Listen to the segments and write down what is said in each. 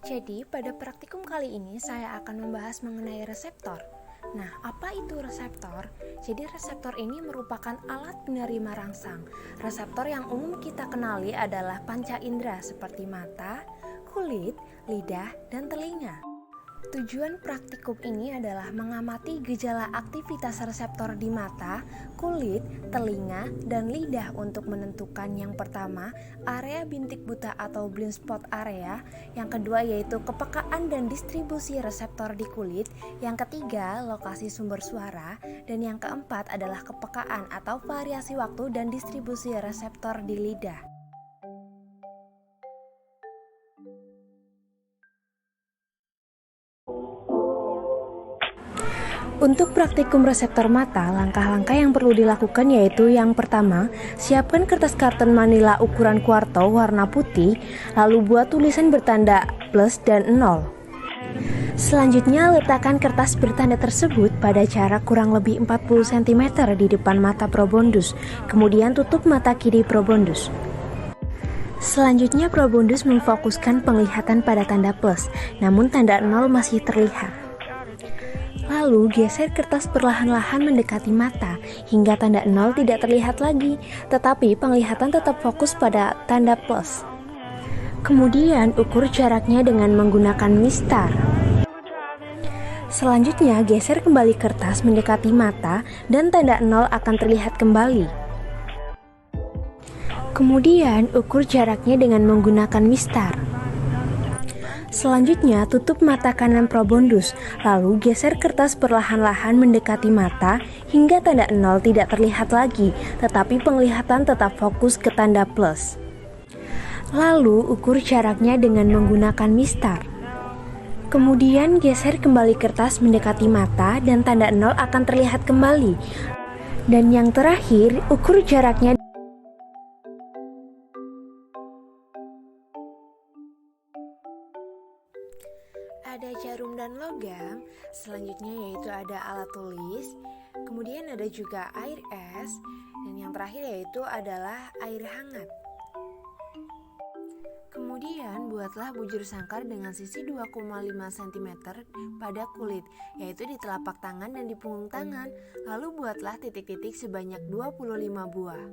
Jadi, pada praktikum kali ini saya akan membahas mengenai reseptor. Nah, apa itu reseptor? Jadi, reseptor ini merupakan alat penerima rangsang. Reseptor yang umum kita kenali adalah panca indera seperti mata, kulit, lidah, dan telinga. Tujuan praktikum ini adalah mengamati gejala aktivitas reseptor di mata, kulit, telinga, dan lidah untuk menentukan yang pertama, area bintik buta atau blind spot area, yang kedua yaitu kepekaan dan distribusi reseptor di kulit, yang ketiga lokasi sumber suara, dan yang keempat adalah kepekaan atau variasi waktu dan distribusi reseptor di lidah. Untuk praktikum reseptor mata, langkah-langkah yang perlu dilakukan yaitu yang pertama, siapkan kertas karton manila ukuran kuarto warna putih, lalu buat tulisan bertanda plus dan 0. Selanjutnya, letakkan kertas bertanda tersebut pada jarak kurang lebih 40 cm di depan mata probondus, kemudian tutup mata kiri probondus. Selanjutnya, probondus memfokuskan penglihatan pada tanda plus, namun tanda 0 masih terlihat. Lalu geser kertas perlahan-lahan mendekati mata hingga tanda 0 tidak terlihat lagi, tetapi penglihatan tetap fokus pada tanda plus. Kemudian ukur jaraknya dengan menggunakan mistar. Selanjutnya geser kembali kertas mendekati mata dan tanda 0 akan terlihat kembali. Kemudian ukur jaraknya dengan menggunakan mistar. Selanjutnya, tutup mata kanan probondus, lalu geser kertas perlahan-lahan mendekati mata hingga tanda 0 tidak terlihat lagi, tetapi penglihatan tetap fokus ke tanda plus. Lalu, ukur jaraknya dengan menggunakan mistar. Kemudian, geser kembali kertas mendekati mata dan tanda 0 akan terlihat kembali. Dan yang terakhir, ukur jaraknya. Ada jarum dan logam, selanjutnya yaitu ada alat tulis, kemudian ada juga air es, dan yang terakhir yaitu adalah air hangat. Kemudian buatlah bujur sangkar dengan sisi 2,5 cm pada kulit, yaitu di telapak tangan dan di punggung tangan, lalu buatlah titik-titik sebanyak 25 buah.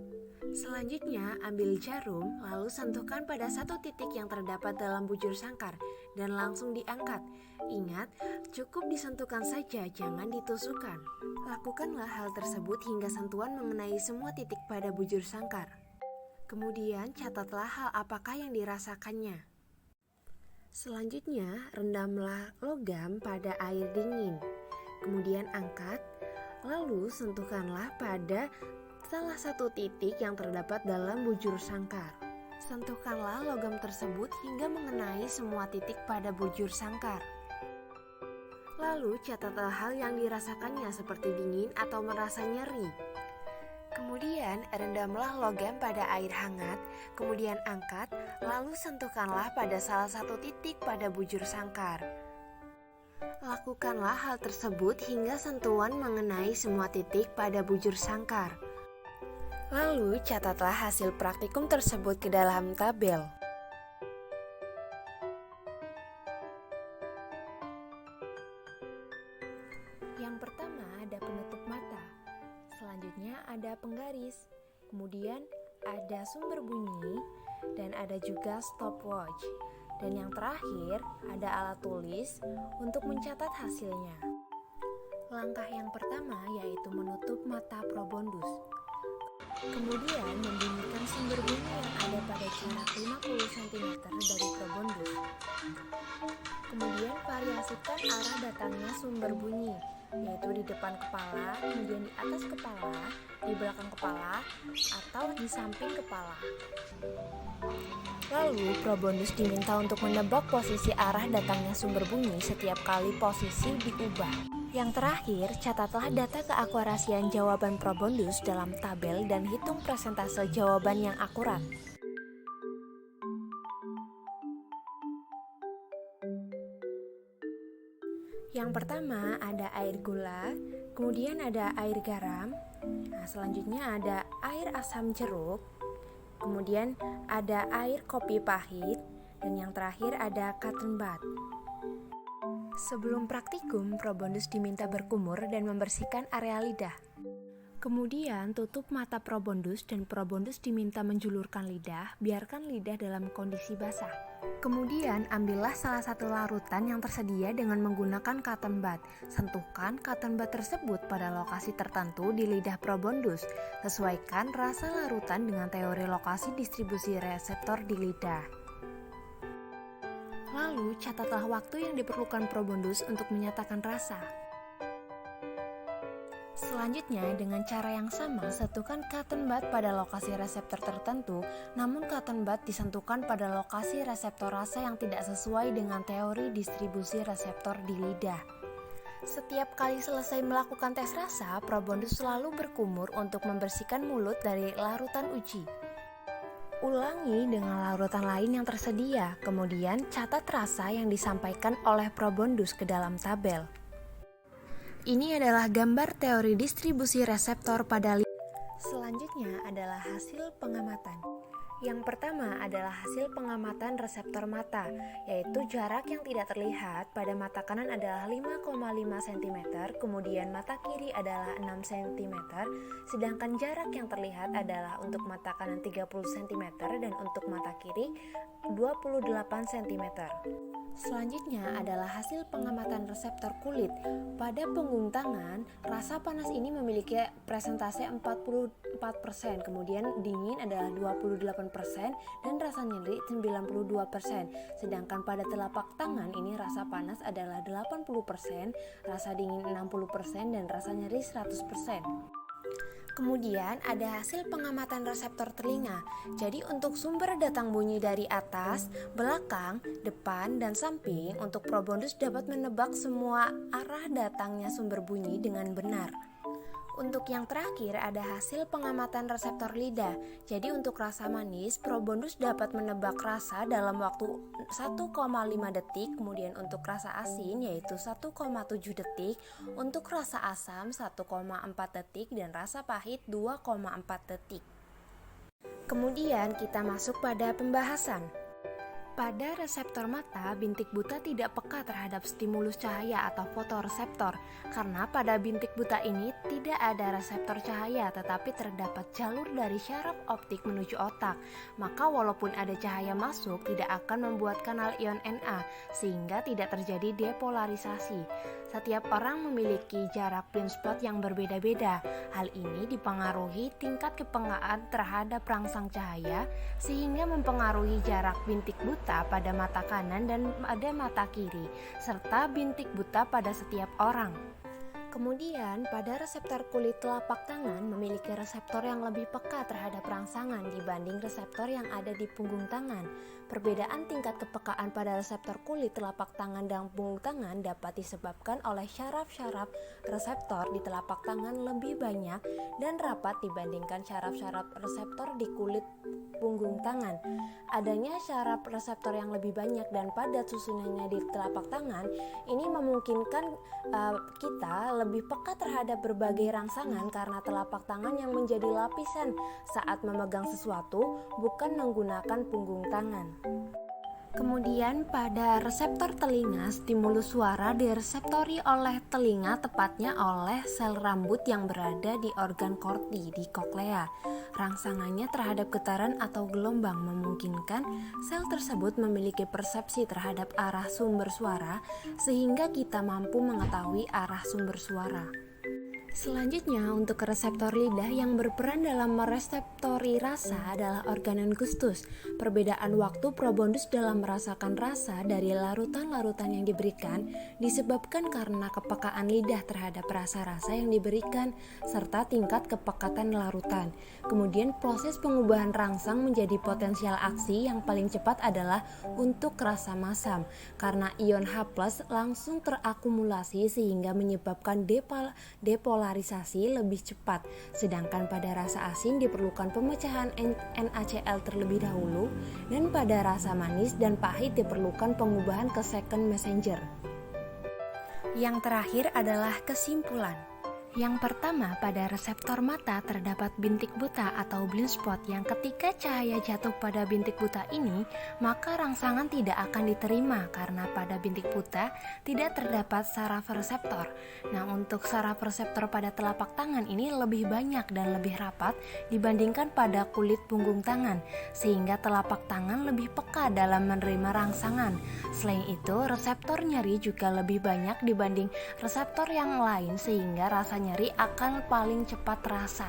Selanjutnya, ambil jarum, lalu sentuhkan pada satu titik yang terdapat dalam bujur sangkar, dan langsung diangkat. Ingat, cukup disentuhkan saja, jangan ditusukkan. Lakukanlah hal tersebut hingga sentuhan mengenai semua titik pada bujur sangkar. Kemudian, catatlah hal apakah yang dirasakannya. Selanjutnya, rendamlah logam pada air dingin. Kemudian angkat, lalu sentuhkanlah pada salah satu titik yang terdapat dalam bujur sangkar. Sentuhkanlah logam tersebut hingga mengenai semua titik pada bujur sangkar. Lalu catatlah hal yang dirasakannya seperti dingin atau merasa nyeri. Kemudian rendamlah logam pada air hangat, kemudian angkat, lalu sentuhkanlah pada salah satu titik pada bujur sangkar. Lakukanlah hal tersebut hingga sentuhan mengenai semua titik pada bujur sangkar. Lalu, catatlah hasil praktikum tersebut ke dalam tabel. Yang pertama ada penutup mata, selanjutnya ada penggaris, kemudian ada sumber bunyi, dan ada juga stopwatch. Dan yang terakhir ada alat tulis untuk mencatat hasilnya. Langkah yang pertama yaitu menutup mata probondus. Kemudian membunyikan sumber bunyi yang ada pada jarak 50 cm dari probondus. Kemudian variasikan arah datangnya sumber bunyi, yaitu di depan kepala, kemudian di atas kepala, di belakang kepala, atau di samping kepala. Lalu probondus diminta untuk menebak posisi arah datangnya sumber bunyi setiap kali posisi diubah. Yang terakhir, catatlah data keakurasian jawaban probondus dalam tabel dan hitung persentase jawaban yang akurat. Yang pertama ada air gula, kemudian ada air garam, selanjutnya ada air asam jeruk, kemudian ada air kopi pahit, Dan yang terakhir ada cotton bud. Sebelum praktikum, probondus diminta berkumur dan membersihkan area lidah. Kemudian tutup mata probondus dan probondus diminta menjulurkan lidah, biarkan lidah dalam kondisi basah. Kemudian ambillah salah satu larutan yang tersedia dengan menggunakan cotton bud. Sentuhkan cotton bud tersebut pada lokasi tertentu di lidah probondus. Sesuaikan rasa larutan dengan teori lokasi distribusi reseptor di lidah. Lalu catatlah waktu yang diperlukan probondus untuk menyatakan rasa. Selanjutnya, dengan cara yang sama, satukan cotton bud pada lokasi reseptor tertentu, namun cotton bud disentuhkan pada lokasi reseptor rasa yang tidak sesuai dengan teori distribusi reseptor di lidah. Setiap kali selesai melakukan tes rasa, probondus selalu berkumur untuk membersihkan mulut dari larutan uji. Ulangi dengan larutan lain yang tersedia, kemudian catat rasa yang disampaikan oleh probondus ke dalam tabel. Ini adalah gambar teori distribusi reseptor pada lidah. Selanjutnya adalah hasil pengamatan. Yang pertama adalah hasil pengamatan reseptor mata, yaitu jarak yang tidak terlihat pada mata kanan adalah 5,5 cm, kemudian mata kiri adalah 6 cm, sedangkan jarak yang terlihat adalah untuk mata kanan 30 cm dan untuk mata kiri 28 cm. Selanjutnya adalah hasil pengamatan reseptor kulit. Pada punggung tangan, rasa panas ini memiliki presentase 44%, kemudian dingin adalah 28% dan rasa nyeri 92%. Sedangkan pada telapak tangan ini rasa panas adalah 80%, rasa dingin 60% dan rasa nyeri 100%. Kemudian ada hasil pengamatan reseptor telinga. Jadi untuk sumber datang bunyi dari atas, belakang, depan, dan samping, untuk probondus dapat menebak semua arah datangnya sumber bunyi dengan benar. Untuk yang terakhir ada hasil pengamatan reseptor lidah. Jadi untuk rasa manis, probondus dapat menebak rasa dalam waktu 1,5 detik, kemudian untuk rasa asin yaitu 1,7 detik, untuk rasa asam 1,4 detik, dan rasa pahit 2,4 detik. Kemudian kita masuk pada pembahasan. Pada reseptor mata, bintik buta tidak peka terhadap stimulus cahaya atau fotoreseptor, karena pada bintik buta ini tidak ada reseptor cahaya tetapi terdapat jalur dari syaraf optik menuju otak. Maka walaupun ada cahaya masuk, tidak akan membuat kanal ion Na, sehingga tidak terjadi depolarisasi. Setiap orang memiliki jarak blind spot yang berbeda-beda. Hal ini dipengaruhi tingkat kepekaan terhadap rangsang cahaya, sehingga mempengaruhi jarak bintik buta pada mata kanan dan pada mata kiri, serta bintik buta pada setiap orang. Kemudian, pada reseptor kulit telapak tangan memiliki reseptor yang lebih peka terhadap rangsangan dibanding reseptor yang ada di punggung tangan. Perbedaan tingkat kepekaan pada reseptor kulit telapak tangan dan punggung tangan dapat disebabkan oleh syaraf-syaraf reseptor di telapak tangan lebih banyak dan rapat dibandingkan syaraf-syaraf reseptor di kulit punggung tangan. Adanya syaraf reseptor yang lebih banyak dan padat susunannya di telapak tangan ini memungkinkan kita lebih peka terhadap berbagai rangsangan karena telapak tangan yang menjadi lapisan saat memegang sesuatu, bukan menggunakan punggung tangan. Kemudian pada reseptor telinga, stimulus suara direseptori oleh telinga, tepatnya oleh sel rambut yang berada di organ korti di koklea. Rangsangannya terhadap getaran atau gelombang memungkinkan sel tersebut memiliki persepsi terhadap arah sumber suara sehingga kita mampu mengetahui arah sumber suara. Selanjutnya, untuk reseptor lidah yang berperan dalam mereseptori rasa adalah organon gustus. Perbedaan waktu probondus dalam merasakan rasa dari larutan-larutan yang diberikan disebabkan karena kepekaan lidah terhadap rasa-rasa yang diberikan serta tingkat kepekatan larutan. Kemudian proses pengubahan rangsang menjadi potensial aksi yang paling cepat adalah untuk rasa masam karena ion H+ langsung terakumulasi sehingga menyebabkan depolarisasi lebih cepat, sedangkan pada rasa asin diperlukan pemecahan NaCl terlebih dahulu, dan pada rasa manis dan pahit diperlukan pengubahan ke second messenger. Yang terakhir adalah kesimpulan. Yang pertama, pada reseptor mata terdapat bintik buta atau blind spot yang ketika cahaya jatuh pada bintik buta ini, maka rangsangan tidak akan diterima karena pada bintik buta tidak terdapat saraf reseptor. Nah, untuk saraf reseptor pada telapak tangan ini lebih banyak dan lebih rapat dibandingkan pada kulit punggung tangan, sehingga telapak tangan lebih peka dalam menerima rangsangan. Selain itu, reseptor nyeri juga lebih banyak dibanding reseptor yang lain sehingga rasa nyeri akan paling cepat terasa.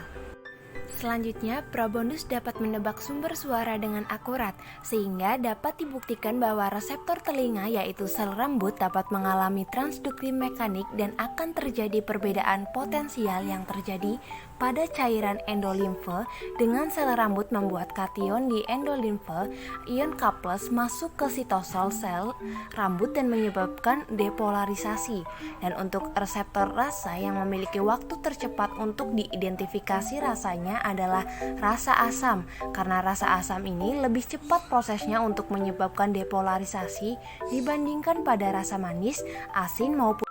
Selanjutnya, Probondus dapat menebak sumber suara dengan akurat, sehingga dapat dibuktikan bahwa reseptor telinga yaitu sel rambut dapat mengalami transduksi mekanik dan akan terjadi perbedaan potensial yang terjadi pada cairan endolimfe dengan sel rambut membuat kation di endolimfe, ion K+ masuk ke sitosol sel rambut dan menyebabkan depolarisasi. Dan untuk reseptor rasa yang memiliki waktu tercepat untuk diidentifikasi rasanya adalah rasa asam, karena rasa asam ini lebih cepat prosesnya untuk menyebabkan depolarisasi dibandingkan pada rasa manis, asin maupun